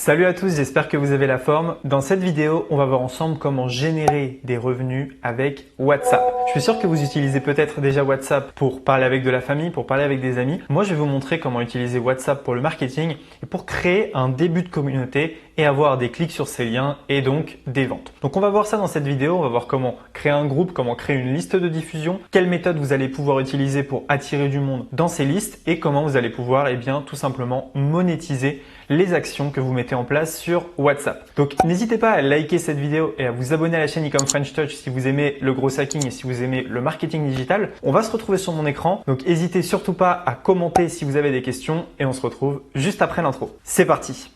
Salut à tous, j'espère que vous avez la forme. Dans cette vidéo, on va voir ensemble comment générer des revenus avec WhatsApp. Je suis sûr que vous utilisez peut-être déjà WhatsApp pour parler avec de la famille, pour parler avec des amis. Moi, je vais vous montrer comment utiliser WhatsApp pour le marketing et pour créer un début de communauté et avoir des clics sur ces liens et donc des ventes. Donc on va voir ça dans cette vidéo, on va voir comment créer un groupe, comment créer une liste de diffusion, quelles méthodes vous allez pouvoir utiliser pour attirer du monde dans ces listes et comment vous allez pouvoir tout simplement monétiser les actions que vous mettez en place sur WhatsApp. Donc n'hésitez pas à liker cette vidéo et à vous abonner à la chaîne Ecom French Touch si vous aimez le gros hacking et si vous aimez le marketing digital. On va se retrouver sur mon écran, donc n'hésitez surtout pas à commenter si vous avez des questions et on se retrouve juste après l'intro. C'est parti!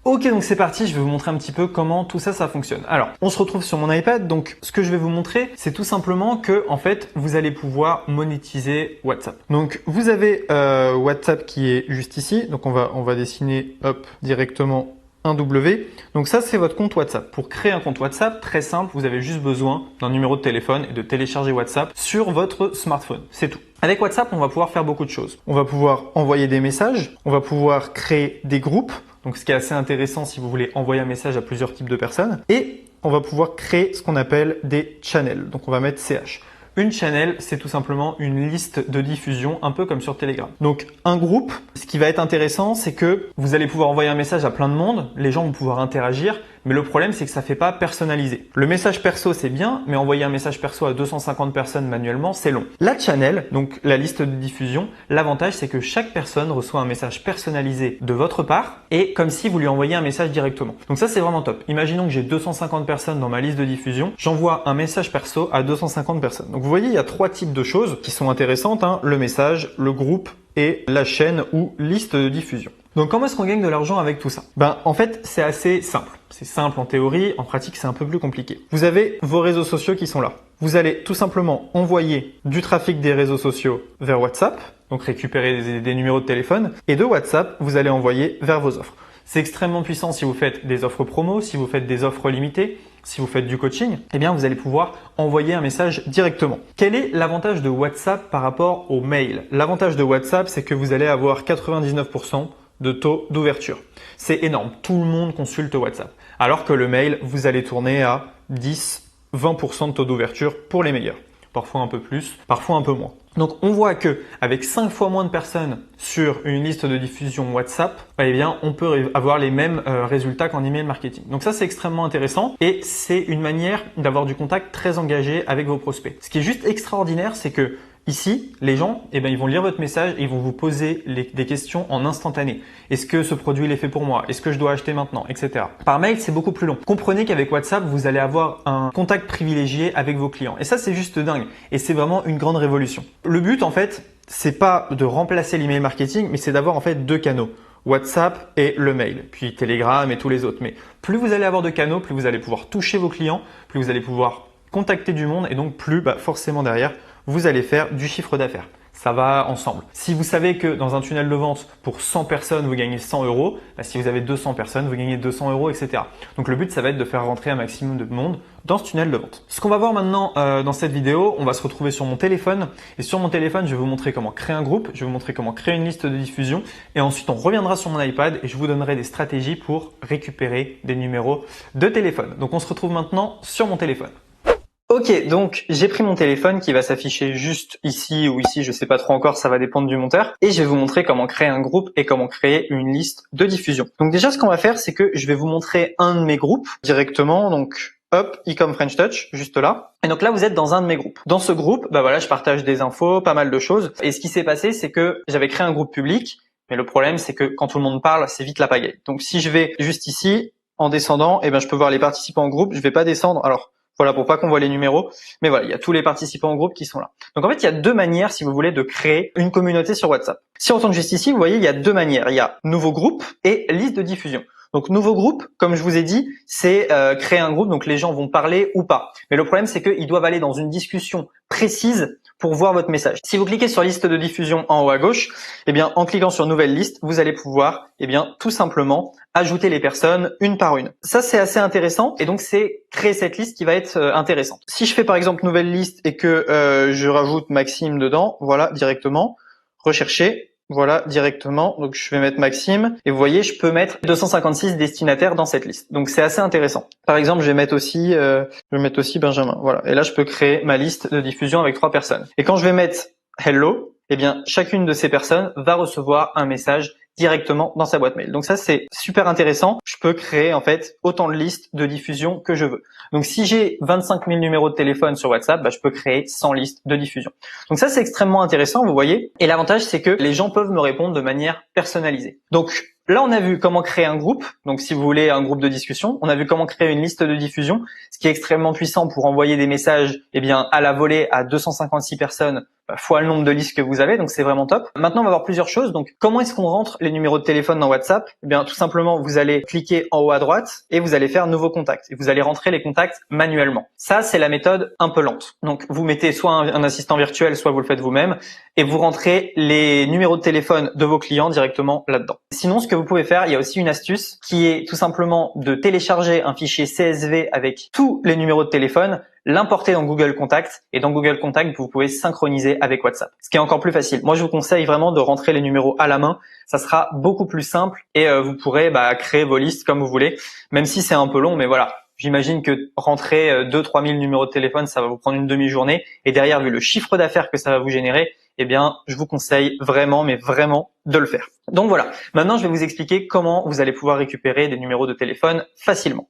Ok, donc c'est parti, je vais vous montrer un petit peu comment tout ça fonctionne. Alors, on se retrouve sur mon iPad, donc ce que je vais vous montrer, c'est tout simplement que, en fait, vous allez pouvoir monétiser WhatsApp. Donc, vous avez WhatsApp qui est juste ici, donc on va dessiner, hop, directement un W. Donc ça, c'est votre compte WhatsApp. Pour créer un compte WhatsApp, très simple, vous avez juste besoin d'un numéro de téléphone et de télécharger WhatsApp sur votre smartphone. C'est tout. Avec WhatsApp, on va pouvoir faire beaucoup de choses. On va pouvoir envoyer des messages, on va pouvoir créer des groupes. Donc, ce qui est assez intéressant si vous voulez envoyer un message à plusieurs types de personnes. Et on va pouvoir créer ce qu'on appelle des channels. Donc, on va mettre CH. Une channel, c'est tout simplement une liste de diffusion, un peu comme sur Telegram. Donc, un groupe, ce qui va être intéressant, c'est que vous allez pouvoir envoyer un message à plein de monde, les gens vont pouvoir interagir, mais le problème, c'est que ça fait pas personnalisé. Le message perso, c'est bien, mais envoyer un message perso à 250 personnes manuellement, c'est long. La channel, donc la liste de diffusion, l'avantage, c'est que chaque personne reçoit un message personnalisé de votre part et comme si vous lui envoyiez un message directement. Donc ça, c'est vraiment top. Imaginons que j'ai 250 personnes dans ma liste de diffusion, j'envoie un message perso à 250 personnes. Donc vous voyez, il y a trois types de choses qui sont intéressantes, le message, le groupe et la chaîne ou liste de diffusion. Donc comment est-ce qu'on gagne de l'argent avec tout ça? En fait, c'est assez simple. C'est simple en théorie, en pratique, c'est un peu plus compliqué. Vous avez vos réseaux sociaux qui sont là. Vous allez tout simplement envoyer du trafic des réseaux sociaux vers WhatsApp, donc récupérer des numéros de téléphone, et de WhatsApp, vous allez envoyer vers vos offres. C'est extrêmement puissant si vous faites des offres promo, si vous faites des offres limitées, si vous faites du coaching, vous allez pouvoir envoyer un message directement. Quel est l'avantage de WhatsApp par rapport au mail? L'avantage de WhatsApp, c'est que vous allez avoir 99% de taux d'ouverture. C'est énorme. Tout le monde consulte WhatsApp. Alors que le mail, vous allez tourner à 10-20% de taux d'ouverture pour les meilleurs. Parfois un peu plus, parfois un peu moins. Donc on voit que avec 5 fois moins de personnes sur une liste de diffusion WhatsApp, on peut avoir les mêmes résultats qu'en email marketing. Donc ça, c'est extrêmement intéressant et c'est une manière d'avoir du contact très engagé avec vos prospects. Ce qui est juste extraordinaire, c'est que ici, les gens, ils vont lire votre message et ils vont vous poser des questions en instantané. Est-ce que ce produit est fait pour moi? Est-ce que je dois acheter maintenant? Etc. Par mail, c'est beaucoup plus long. Comprenez qu'avec WhatsApp, vous allez avoir un contact privilégié avec vos clients. Et ça, c'est juste dingue. Et c'est vraiment une grande révolution. Le but, en fait, c'est pas de remplacer l'email marketing, mais c'est d'avoir en fait deux canaux. WhatsApp et le mail, puis Telegram et tous les autres. Mais plus vous allez avoir de canaux, plus vous allez pouvoir toucher vos clients, plus vous allez pouvoir contacter du monde et donc plus forcément derrière, vous allez faire du chiffre d'affaires. Ça va ensemble. Si vous savez que dans un tunnel de vente, pour 100 personnes, vous gagnez 100 euros, si vous avez 200 personnes, vous gagnez 200 euros, etc. Donc le but, ça va être de faire rentrer un maximum de monde dans ce tunnel de vente. Ce qu'on va voir maintenant dans cette vidéo, on va se retrouver sur mon téléphone. Et sur mon téléphone, je vais vous montrer comment créer un groupe, je vais vous montrer comment créer une liste de diffusion. Et ensuite, on reviendra sur mon iPad et je vous donnerai des stratégies pour récupérer des numéros de téléphone. Donc on se retrouve maintenant sur mon téléphone. Ok, donc j'ai pris mon téléphone qui va s'afficher juste ici ou ici, je sais pas trop encore, ça va dépendre du monteur. Et je vais vous montrer comment créer un groupe et comment créer une liste de diffusion. Donc déjà, ce qu'on va faire, c'est que je vais vous montrer un de mes groupes directement. Donc hop, Ecom French Touch, juste là. Et donc là, vous êtes dans un de mes groupes. Dans ce groupe, je partage des infos, pas mal de choses. Et ce qui s'est passé, c'est que j'avais créé un groupe public. Mais le problème, c'est que quand tout le monde parle, c'est vite la pagaille. Donc si je vais juste ici, en descendant, je peux voir les participants en groupe. Je vais pas descendre. Alors, voilà, pour pas qu'on voit les numéros. Mais voilà, il y a tous les participants au groupe qui sont là. Donc en fait, il y a deux manières, si vous voulez, de créer une communauté sur WhatsApp. Si on retourne juste ici, vous voyez, il y a deux manières. Il y a nouveau groupe et liste de diffusion. Donc nouveau groupe, comme je vous ai dit, c'est créer un groupe, donc les gens vont parler ou pas. Mais le problème, c'est qu'ils doivent aller dans une discussion précise pour voir votre message. Si vous cliquez sur liste de diffusion en haut à gauche, eh bien, en cliquant sur nouvelle liste, vous allez pouvoir, eh bien, tout simplement ajouter les personnes une par une. Ça, c'est assez intéressant et donc c'est créer cette liste qui va être intéressante. Si je fais par exemple nouvelle liste et que je rajoute Maxime dedans, voilà, directement, rechercher. Voilà, directement. Donc, je vais mettre Maxime. Et vous voyez, je peux mettre 256 destinataires dans cette liste. Donc, c'est assez intéressant. Par exemple, je vais mettre aussi Benjamin. Voilà. Et là, je peux créer ma liste de diffusion avec 3 personnes. Et quand je vais mettre Hello, eh bien, chacune de ces personnes va recevoir un message directement dans sa boîte mail. Donc ça, c'est super intéressant. Je peux créer en fait autant de listes de diffusion que je veux. Donc si j'ai 25 000 numéros de téléphone sur WhatsApp, je peux créer 100 listes de diffusion. Donc ça, c'est extrêmement intéressant, vous voyez. Et l'avantage, c'est que les gens peuvent me répondre de manière personnalisée. Donc là, on a vu comment créer un groupe. Donc si vous voulez un groupe de discussion, on a vu comment créer une liste de diffusion, ce qui est extrêmement puissant pour envoyer des messages à la volée à 256 personnes fois le nombre de listes que vous avez, donc c'est vraiment top. Maintenant, on va voir plusieurs choses. Donc, comment est-ce qu'on rentre les numéros de téléphone dans WhatsApp? Eh bien, tout simplement, vous allez cliquer en haut à droite et vous allez faire nouveaux contacts et vous allez rentrer les contacts manuellement. Ça, c'est la méthode un peu lente. Donc, vous mettez soit un assistant virtuel, soit vous le faites vous-même et vous rentrez les numéros de téléphone de vos clients directement là-dedans. Sinon, ce que vous pouvez faire, il y a aussi une astuce qui est tout simplement de télécharger un fichier CSV avec tous les numéros de téléphone, l'importer dans Google Contact et dans Google Contact, vous pouvez synchroniser avec WhatsApp. Ce qui est encore plus facile. Moi, je vous conseille vraiment de rentrer les numéros à la main. Ça sera beaucoup plus simple et vous pourrez créer vos listes comme vous voulez, même si c'est un peu long, mais voilà. J'imagine que rentrer 2-3 000 numéros de téléphone, ça va vous prendre une demi-journée. Et derrière, vu le chiffre d'affaires que ça va vous générer, eh bien, je vous conseille vraiment, mais vraiment de le faire. Donc voilà. Maintenant, je vais vous expliquer comment vous allez pouvoir récupérer des numéros de téléphone facilement.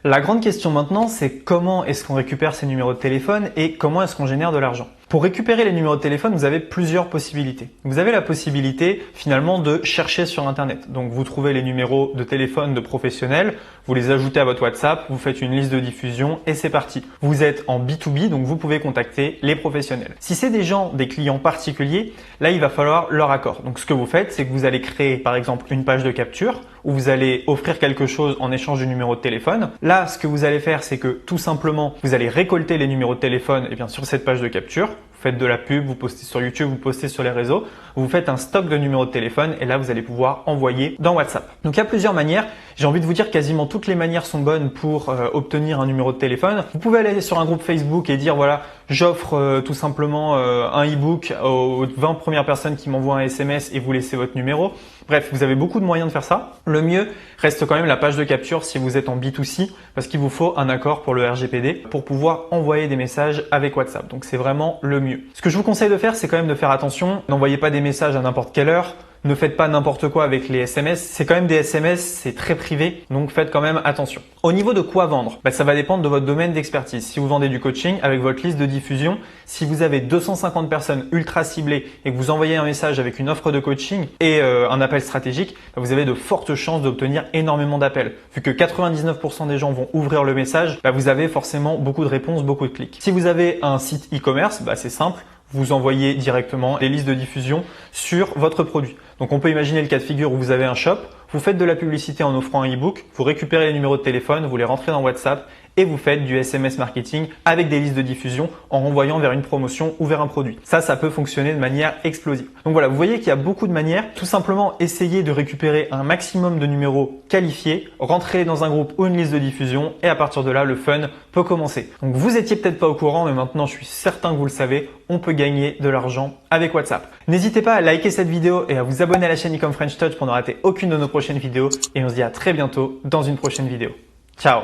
La grande question maintenant, c'est comment est-ce qu'on récupère ces numéros de téléphone et comment est-ce qu'on génère de l'argent. Pour récupérer les numéros de téléphone, vous avez plusieurs possibilités. Vous avez la possibilité finalement de chercher sur Internet. Donc vous trouvez les numéros de téléphone de professionnels, vous les ajoutez à votre WhatsApp, vous faites une liste de diffusion et c'est parti. Vous êtes en B2B, donc vous pouvez contacter les professionnels. Si c'est des clients particuliers, là il va falloir leur accord. Donc ce que vous faites, c'est que vous allez créer par exemple une page de capture où vous allez offrir quelque chose en échange du numéro de téléphone. Là, ce que vous allez faire, c'est que tout simplement, vous allez récolter les numéros de téléphone sur cette page de capture. Vous faites de la pub, vous postez sur YouTube, vous postez sur les réseaux, vous faites un stock de numéros de téléphone et là, vous allez pouvoir envoyer dans WhatsApp. Donc, il y a plusieurs manières. J'ai envie de vous dire quasiment toutes les manières sont bonnes pour obtenir un numéro de téléphone. Vous pouvez aller sur un groupe Facebook et dire voilà, j'offre tout simplement un e-book aux 20 premières personnes qui m'envoient un SMS et vous laissez votre numéro. Bref, vous avez beaucoup de moyens de faire ça. Le mieux reste quand même la page de capture si vous êtes en B2C parce qu'il vous faut un accord pour le RGPD pour pouvoir envoyer des messages avec WhatsApp. Donc, c'est vraiment le mieux. Ce que je vous conseille de faire, c'est quand même de faire attention. N'envoyez pas des messages à n'importe quelle heure. Ne faites pas n'importe quoi avec les SMS. C'est quand même des SMS, c'est très privé. Donc, faites quand même attention. Au niveau de quoi vendre, ça va dépendre de votre domaine d'expertise. Si vous vendez du coaching avec votre liste de diffusion, si vous avez 250 personnes ultra ciblées et que vous envoyez un message avec une offre de coaching et un appel stratégique, vous avez de fortes chances d'obtenir énormément d'appels. Vu que 99% des gens vont ouvrir le message, vous avez forcément beaucoup de réponses, beaucoup de clics. Si vous avez un site e-commerce, c'est simple. Vous envoyez directement les listes de diffusion sur votre produit. Donc, on peut imaginer le cas de figure où vous avez un shop, vous faites de la publicité en offrant un e-book, vous récupérez les numéros de téléphone, vous les rentrez dans WhatsApp et vous faites du SMS marketing avec des listes de diffusion en renvoyant vers une promotion ou vers un produit. Ça peut fonctionner de manière explosive. Donc voilà, vous voyez qu'il y a beaucoup de manières. Tout simplement, essayez de récupérer un maximum de numéros qualifiés, rentrer dans un groupe ou une liste de diffusion et à partir de là, le fun peut commencer. Donc vous étiez peut-être pas au courant, mais maintenant je suis certain que vous le savez, on peut gagner de l'argent avec WhatsApp. N'hésitez pas à liker cette vidéo et à vous abonner à la chaîne Ecom French Touch pour ne rater aucune de nos prochaines vidéos et on se dit à très bientôt dans une prochaine vidéo. Ciao!